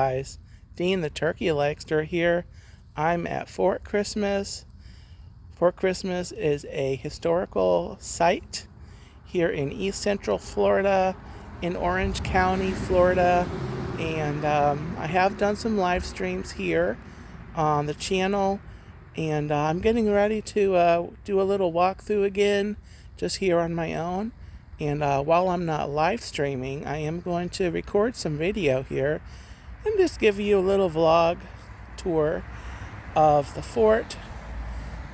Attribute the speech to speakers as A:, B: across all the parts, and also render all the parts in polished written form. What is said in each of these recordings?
A: guys. Dean the Turkey Legster here. I'm at Fort Christmas. Fort Christmas is a historical site here in East Central Florida, in Orange County, Florida. And I have done some live streams here on the channel. And I'm getting ready to do a little walkthrough again, just here on my own. And while I'm not live streaming, I am going to record some video here and just give you a little vlog tour of the fort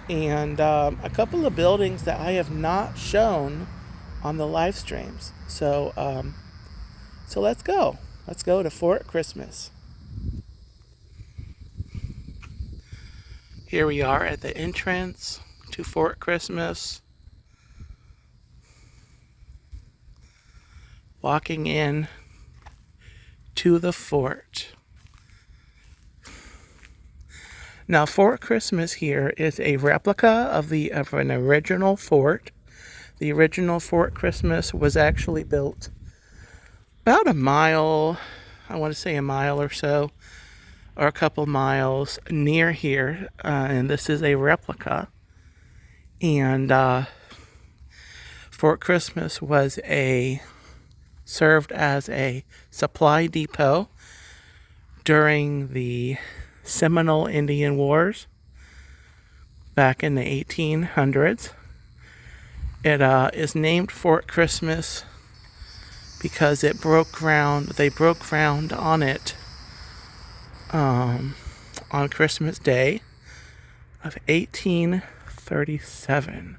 A: and a couple of buildings that I have not shown on the live streams. So let's go. Let's go to Fort Christmas. Here we are at the entrance to Fort Christmas. Walking in to the fort. Now, Fort Christmas here is a replica of an original fort. The original Fort Christmas was actually built about a mile, I want to say a mile or so, or a couple miles near here, and this is a replica. And Fort Christmas served as a supply depot during the Seminole Indian Wars back in the 1800s. It is named Fort Christmas because they broke ground on it on Christmas Day of 1837.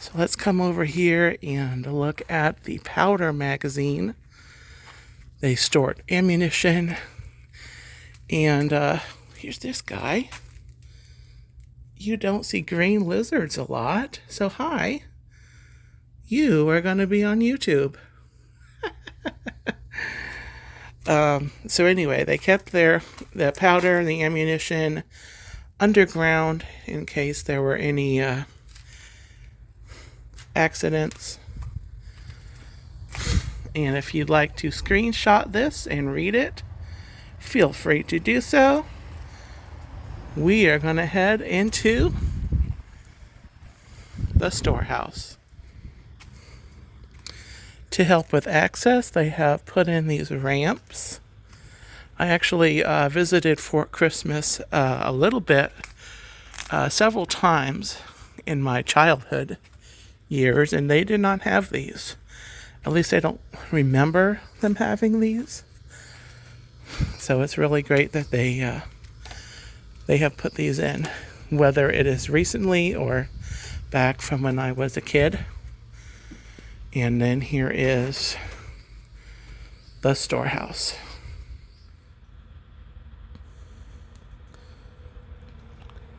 A: So let's come over here and look at the powder magazine. They stored ammunition. And here's this guy. You don't see green lizards a lot. So hi. You are going to be on YouTube. So anyway, they kept the powder and the ammunition underground in case there were any accidents. And if you'd like to screenshot this and read it, feel free to do so. We are going to head into the storehouse. To help with access, they have put in these ramps. I actually visited Fort Christmas a little bit, several times in my childhood years, and they did not have these. At least I don't remember them having these. So it's really great that they have put these in, whether it is recently or back from when I was a kid. And then here is the storehouse.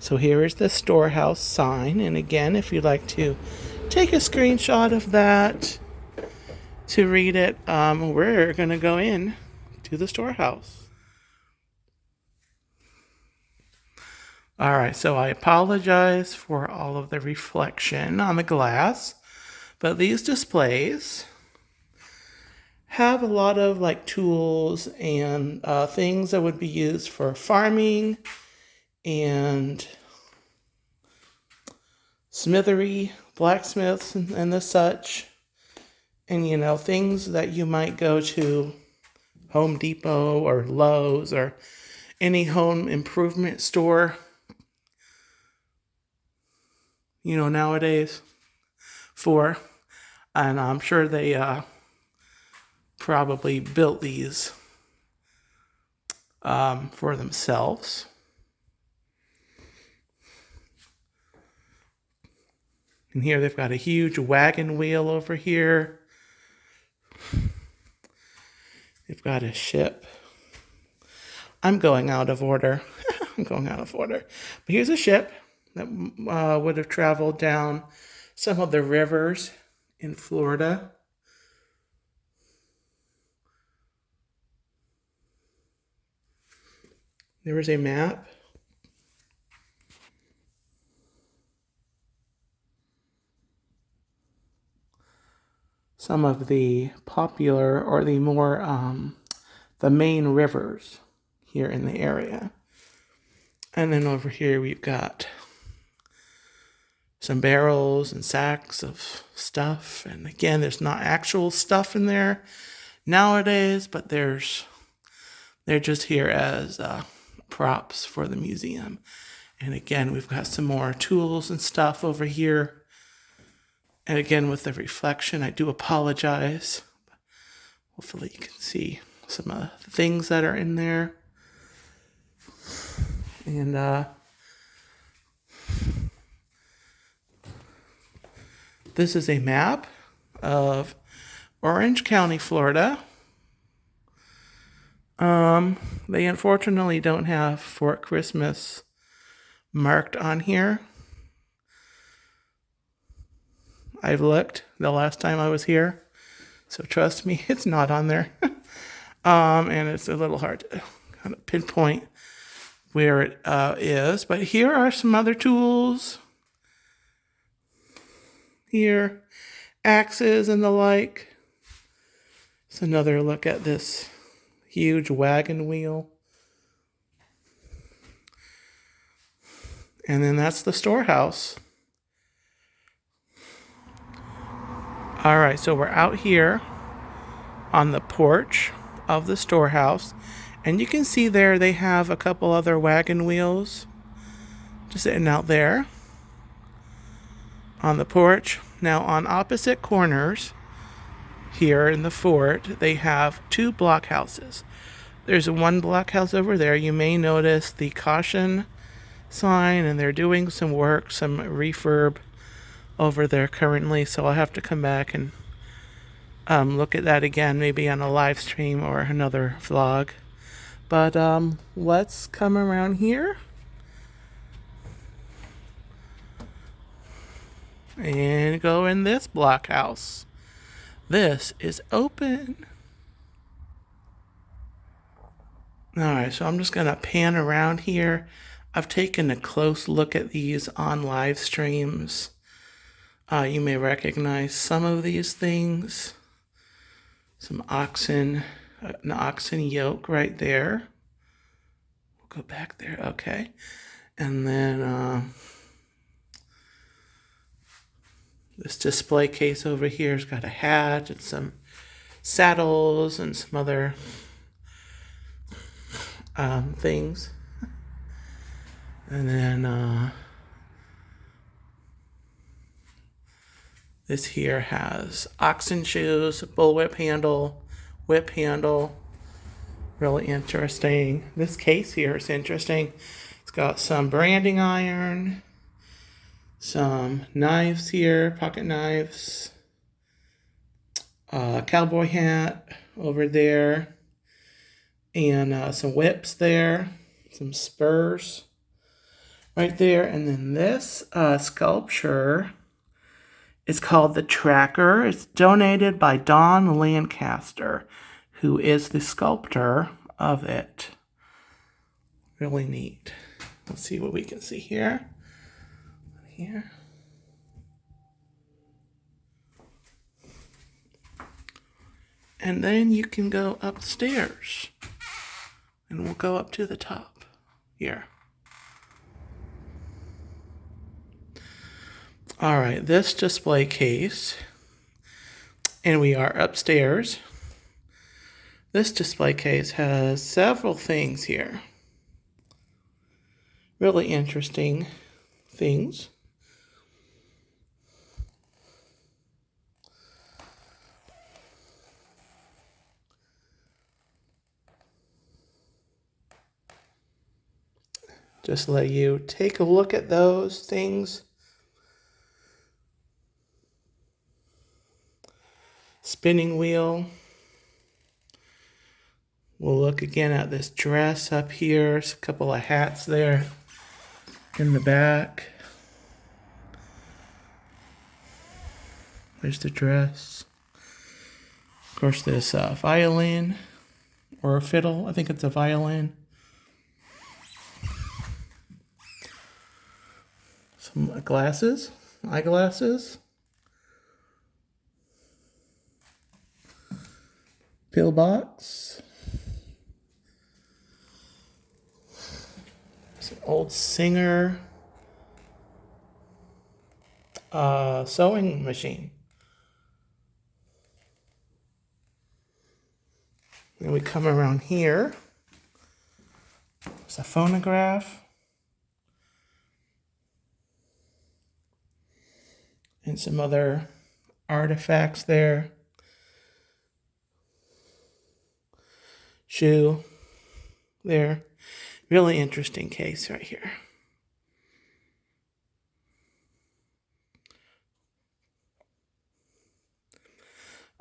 A: So here is the storehouse sign, and again, if you'd like to take a screenshot of that to read it, we're going to go in to the storehouse. Alright, so I apologize for all of the reflection on the glass, but these displays have a lot of tools and things that would be used for farming and smithery, blacksmiths and the such. And things that you might go to Home Depot or Lowe's or any home improvement store, nowadays for. And I'm sure they probably built these for themselves. And here they've got a huge wagon wheel over here. They've got a ship. I'm going out of order. But here's a ship that would have traveled down some of the rivers in Florida. There is a map. some of the popular or the more the main rivers here in the area. And then over here we've got some barrels and sacks of stuff. And again, there's not actual stuff in there nowadays, but they're just here as props for the museum. And again, we've got some more tools and stuff over here. And again, with the reflection, I do apologize. Hopefully you can see some of the things that are in there. And this is a map of Orange County, Florida. They unfortunately don't have Fort Christmas marked on here. I've looked the last time I was here, so trust me, it's not on there. And it's a little hard to kind of pinpoint where it is. But here are some other tools. Here, axes and the like. It's another look at this huge wagon wheel. And then that's the storehouse. All right, so we're out here on the porch of the storehouse. And you can see there they have a couple other wagon wheels just sitting out there on the porch. Now on opposite corners here in the fort, they have two blockhouses. There's one blockhouse over there. You may notice the caution sign, and they're doing some work, some refurb over there currently, so I'll have to come back and look at that again, maybe on a live stream or another vlog. But let's come around here and go in this blockhouse. This is open. Alright, so I'm just gonna pan around here. I've taken a close look at these on live streams. You may recognize some of these things. Some oxen, an oxen yoke right there. We'll go back there, okay. And then this display case over here has got a hat and some saddles and some other things. And then this here has oxen shoes, bullwhip handle, whip handle. Really interesting. This case here is interesting. It's got some branding iron, some knives here, pocket knives, cowboy hat over there, and some whips there, some spurs right there. And then this sculpture is called the Tracker. It's donated by Don Lancaster, who is the sculptor of it. Really neat. Let's see what we can see here. Here. And then you can go upstairs. And we'll go up to the top here. All right, this display case, and we are upstairs. This display case has several things here. Really interesting things. Just let you take a look at those things. Spinning wheel. We'll look again at this dress up here. There's a couple of hats there in the back. There's the dress. Of course, this violin or a fiddle. I think it's a violin. Some glasses, eyeglasses. pillbox. It's an old Singer sewing machine. Then we come around here. It's a phonograph. And some other artifacts there. Shoe there. Really interesting case right here.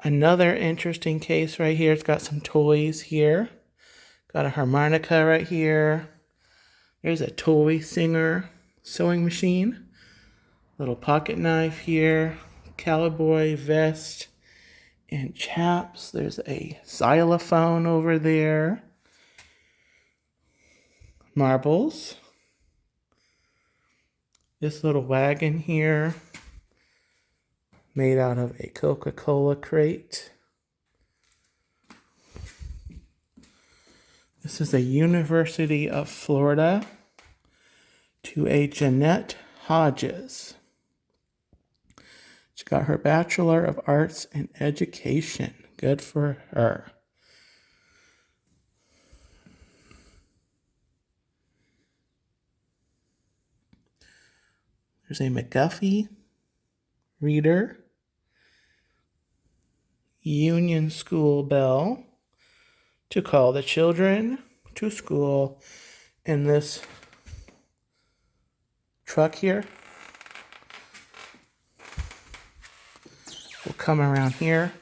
A: Another interesting case right here. It's got some toys here. Got a harmonica right here. There's a toy Singer sewing machine. Little pocket knife here. Cowboy vest and chaps. There's a xylophone over there. Marbles. This little wagon here, made out of a Coca-Cola crate. This is a University of Florida to a Jeanette Hodges. She got her Bachelor of Arts in Education. Good for her. There's a McGuffey reader. Union School bell to call the children to school. And this truck here will come around here.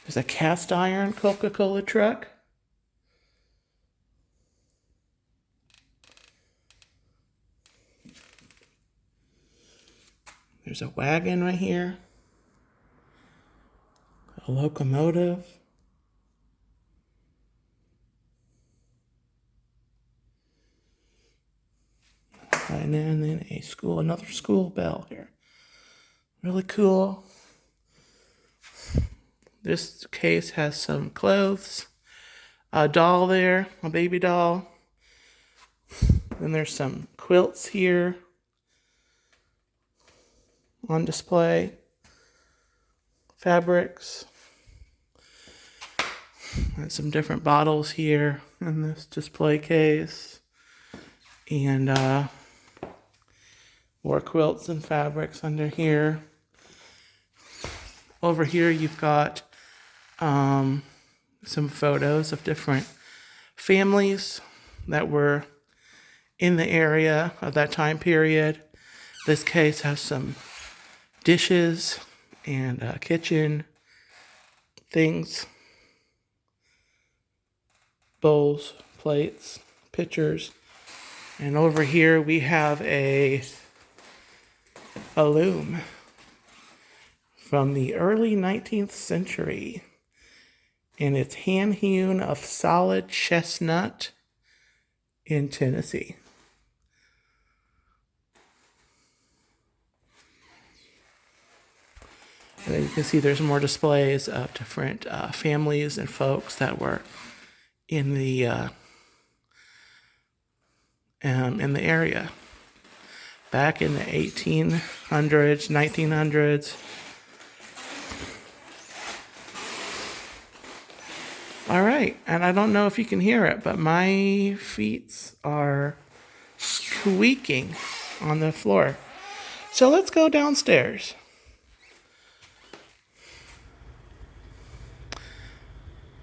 A: There's a cast iron Coca-Cola truck. There's a wagon right here. A locomotive. And then another school bell here. Really cool. This case has some clothes. A doll there, a baby doll. Then there's some quilts here on display. Fabrics. And some different bottles here in this display case. And more quilts and fabrics under here. Over here you've got some photos of different families that were in the area of that time period. This case has some dishes and kitchen things, bowls, plates, pitchers. And over here we have a loom from the early 19th century. And it's hand-hewn of solid chestnut in Tennessee. And then you can see there's more displays of different families and folks that were in the area back in the 1800s, 1900s. All right, and I don't know if you can hear it, but my feet are squeaking on the floor. So let's go downstairs.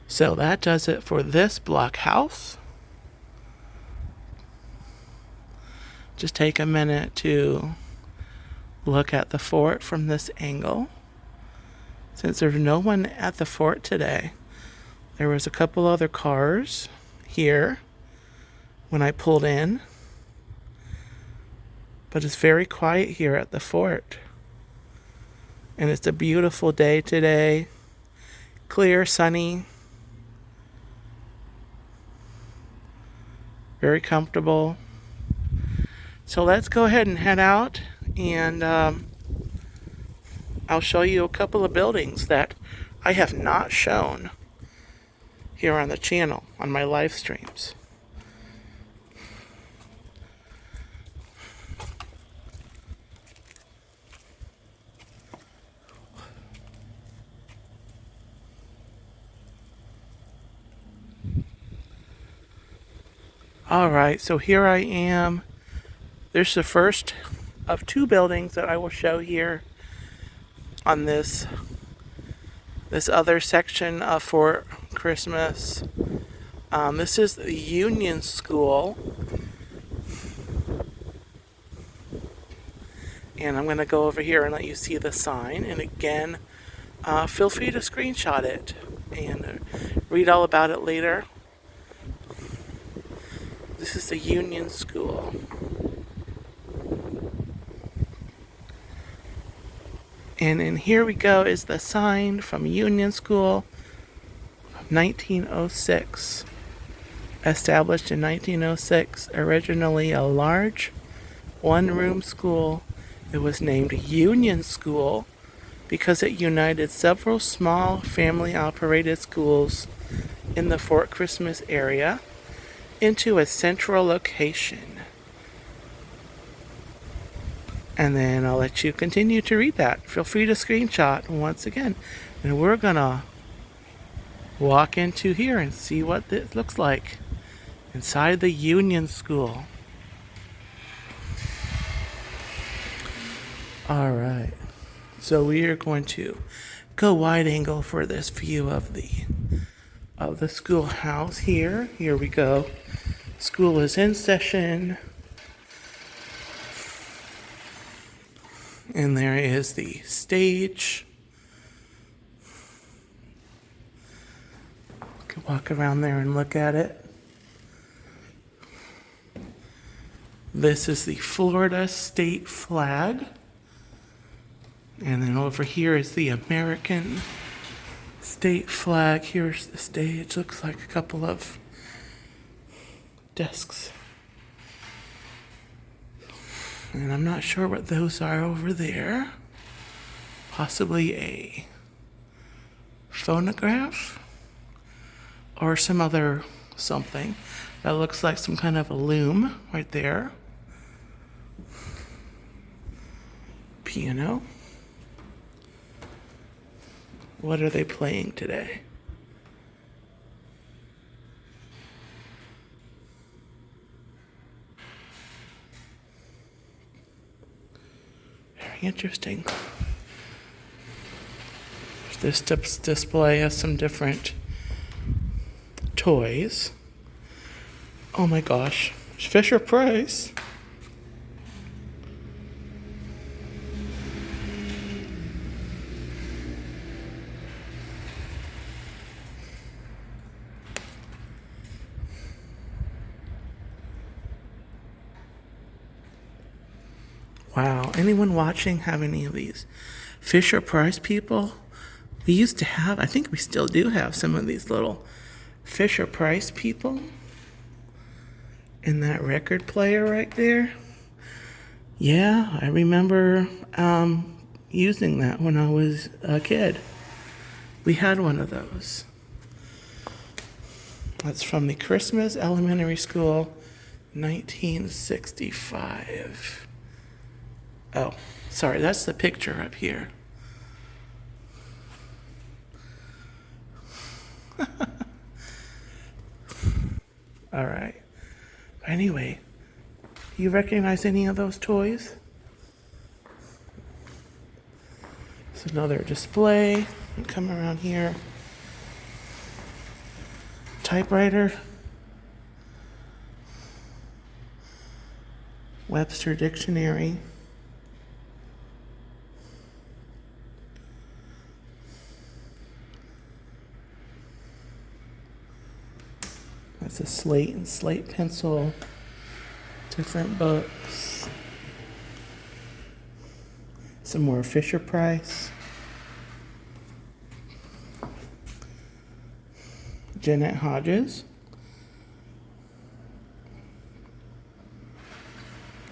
A: So that does it for this block house. Just take a minute to look at the fort from this angle. Since there's no one at the fort today, there was a couple other cars here when I pulled in. But it's very quiet here at the fort. And it's a beautiful day today. Clear, sunny. Very comfortable. So let's go ahead and head out, and I'll show you a couple of buildings that I have not shown here on the channel, on my live streams. Alright, so here I am. There's the first of two buildings that I will show here on this other section of Fort Christmas. This is the Union School. And I'm going to go over here and let you see the sign. And again, feel free to screenshot it and read all about it later. This is the Union School. And in here we go is the sign from Union School, 1906. Established in 1906, originally a large one-room school. It was named Union School because it united several small family-operated schools in the Fort Christmas area into a central location. And then I'll let you continue to read that. Feel free to screenshot once again. And we're gonna walk into here and see what this looks like inside the Union School. Alright, so we are going to go wide angle for this view of the schoolhouse here. Here we go. School is in session. And there is the stage. You can walk around there and look at it. This is the Florida state flag. And then over here is the American state flag. Here's the stage. Looks like a couple of desks. And I'm not sure what those are over there. Possibly a phonograph or some other something. That looks like some kind of a loom right there. Piano. What are they playing today? Interesting. This display has some different toys. Oh my gosh, it's Fisher Price. Wow, anyone watching have any of these Fisher Price people? We used to have, I think we still do have some of these little Fisher Price people. And that record player right there. Yeah, I remember using that when I was a kid. We had one of those. That's from the Christmas Elementary School, 1965. Oh, sorry, that's the picture up here. All right. Anyway, do you recognize any of those toys? It's another display. Come around here. Typewriter. Webster Dictionary. That's a slate and slate pencil. Different books. Some more Fisher Price. Jeanette Hodges.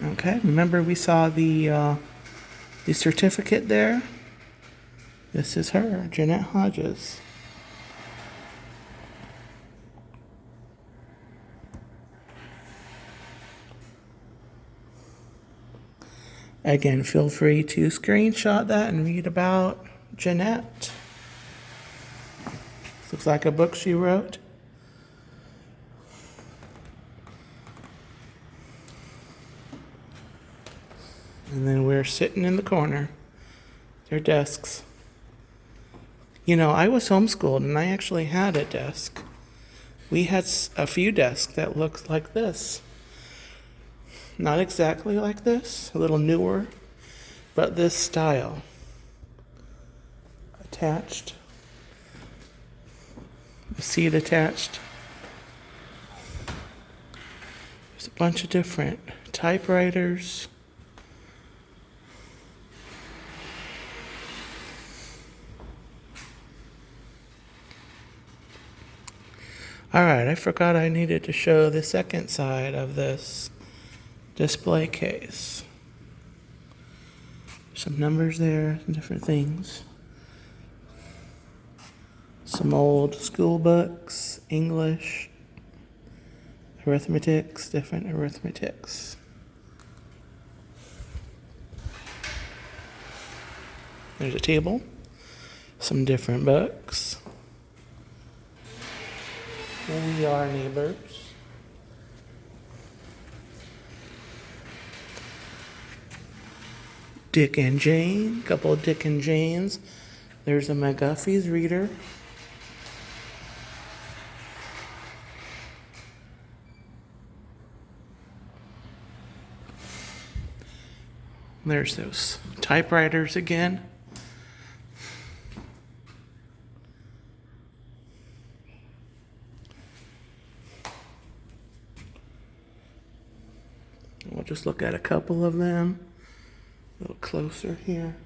A: Okay, remember we saw the certificate there? This is her, Jeanette Hodges. Again, feel free to screenshot that and read about Jeanette. This looks like a book she wrote. And then we're sitting in the corner. Their desks. You know, I was homeschooled and I actually had a desk. We had a few desks that looked like this. Not exactly like this, a little newer, but this style. Attached. The seat attached. There's a bunch of different typewriters. All right, I forgot I needed to show the second side of this display case. Some numbers there, some different things. Some old school books, English, arithmetics, different arithmetics. There's a table, some different books. We are neighbors. Dick and Jane, couple of Dick and Janes. There's a McGuffey's reader. There's those typewriters again. We'll just look at a couple of them. A little closer here.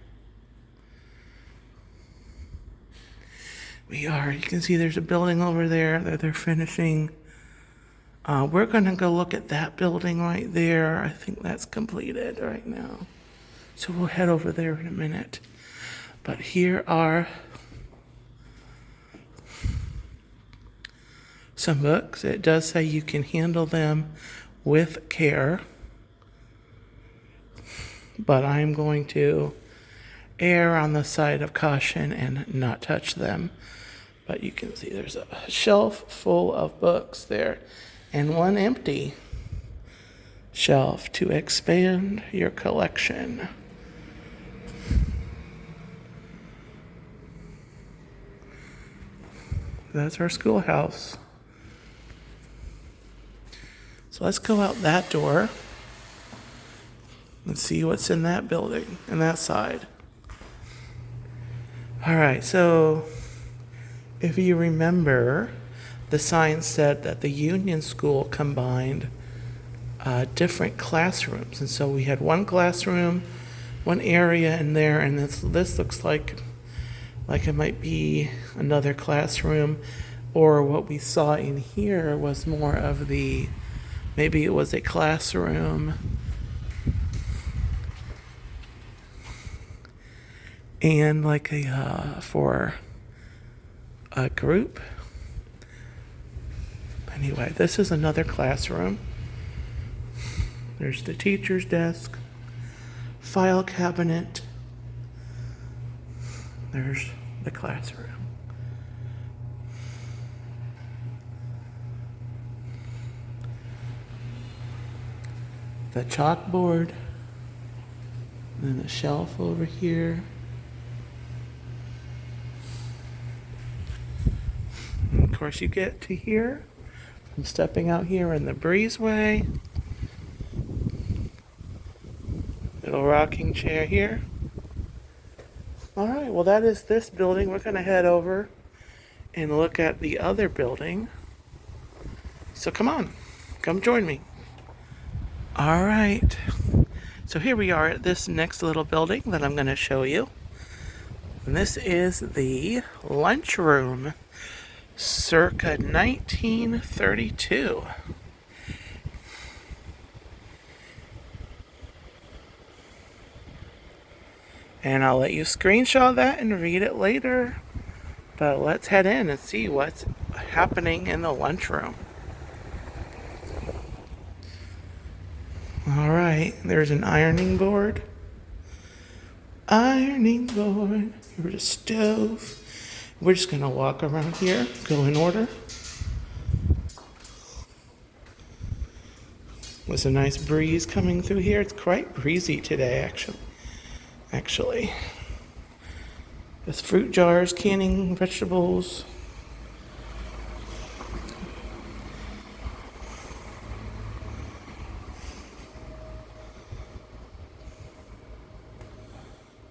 A: You can see there's a building over there that they're finishing. We're going to go look at that building right there. I think that's completed right now. So we'll head over there in a minute. But here are some books. It does say you can handle them with care. But I'm going to err on the side of caution and not touch them. But you can see there's a shelf full of books there and one empty shelf to expand your collection. That's our schoolhouse. So let's go out that door. Let's see what's in that building, in that side. All right, so if you remember, the sign said that the Union School combined different classrooms. And so we had one classroom, one area in there, and this looks like it might be another classroom, or what we saw in here was more of maybe it was a classroom and like for a group. Anyway, this is another classroom. There's the teacher's desk, file cabinet. There's the classroom. The chalkboard, and then the shelf over here. And of course, you get to here from stepping out here in the breezeway. Little rocking chair here. All right, well, that is this building. We're going to head over and look at the other building. So come on, come join me. All right, so here we are at this next little building that I'm going to show you. And this is the lunchroom, circa 1932. And I'll let you screenshot that and read it later. But let's head in and see what's happening in the lunchroom. All right, there's an ironing board. ironing board. Here's a stove. We're just gonna walk around here, go in order. There's a nice breeze coming through here. It's quite breezy today, actually. There's fruit jars, canning vegetables.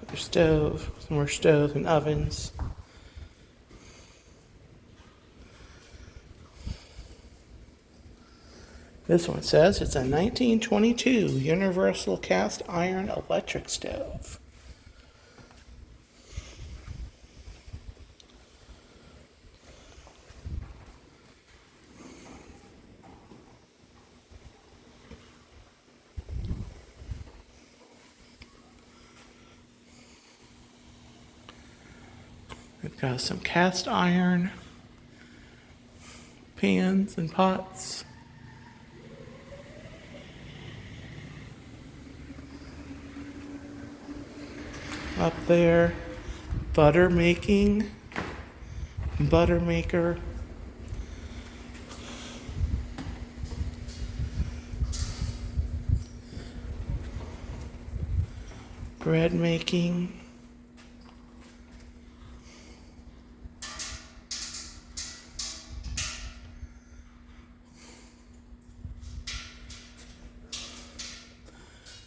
A: Another stove, some more stoves and ovens. This one says it's a 1922 universal cast iron electric stove. We've got some cast iron pans and pots. Up there, butter maker. Bread making.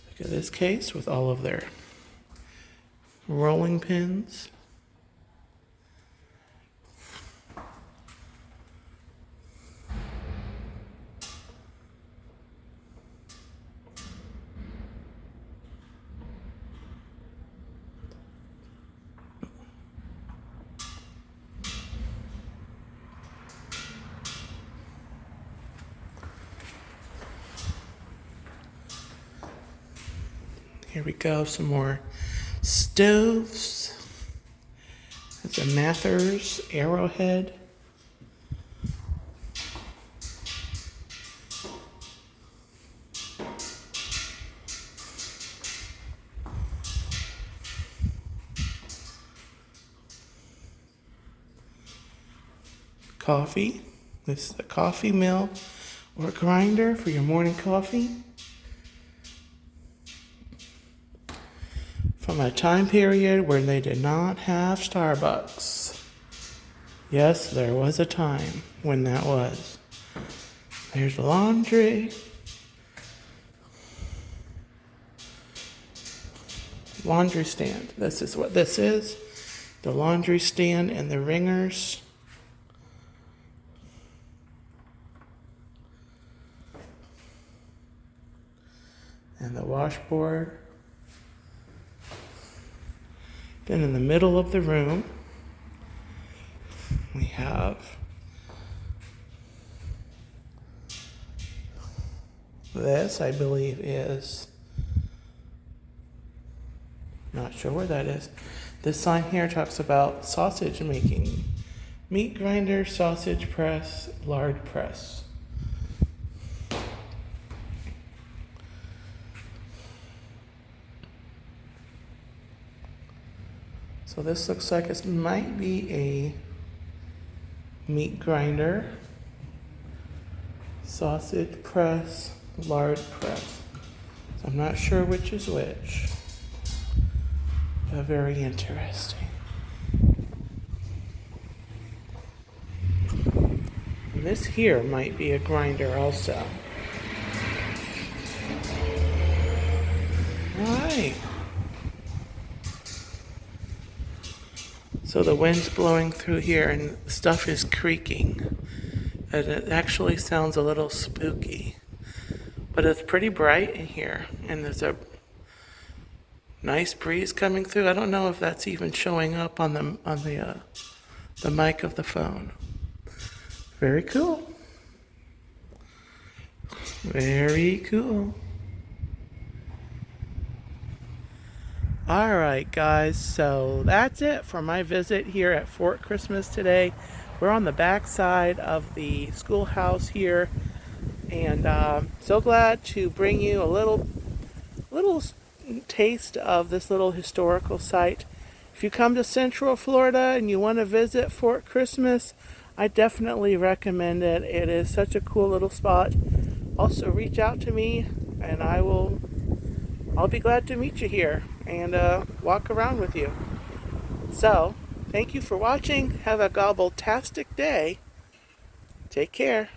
A: Look at this case with all of their rolling pins. Here we go, some more stoves. That's a Mathers Arrowhead. Coffee. This is a coffee mill or grinder for your morning coffee. From a time period where they did not have Starbucks. Yes, there was a time when that was. There's laundry. Laundry stand. This is what this is. The laundry stand and the wringers. And the washboard. Then in the middle of the room, we have this, I believe is, not sure where that is. This sign here talks about sausage making. Meat grinder, sausage press, lard press. So this looks like it might be a meat grinder, sausage press, lard press. So I'm not sure which is which, but very interesting. And this here might be a grinder also. All right. So the wind's blowing through here and stuff is creaking. And it actually sounds a little spooky. But it's pretty bright in here. And there's a nice breeze coming through. I don't know if that's even showing up on the mic of the phone. Very cool. Very cool. Alright guys, so that's it for my visit here at Fort Christmas today. We're on the back side of the schoolhouse here, and so glad to bring you a little taste of this little historical site. If you come to Central Florida and you want to visit Fort Christmas, I definitely recommend it. It is such a cool little spot. Also, reach out to me and I'll be glad to meet you here and walk around with you. So, thank you for watching. Have a gobbletastic day. Take care.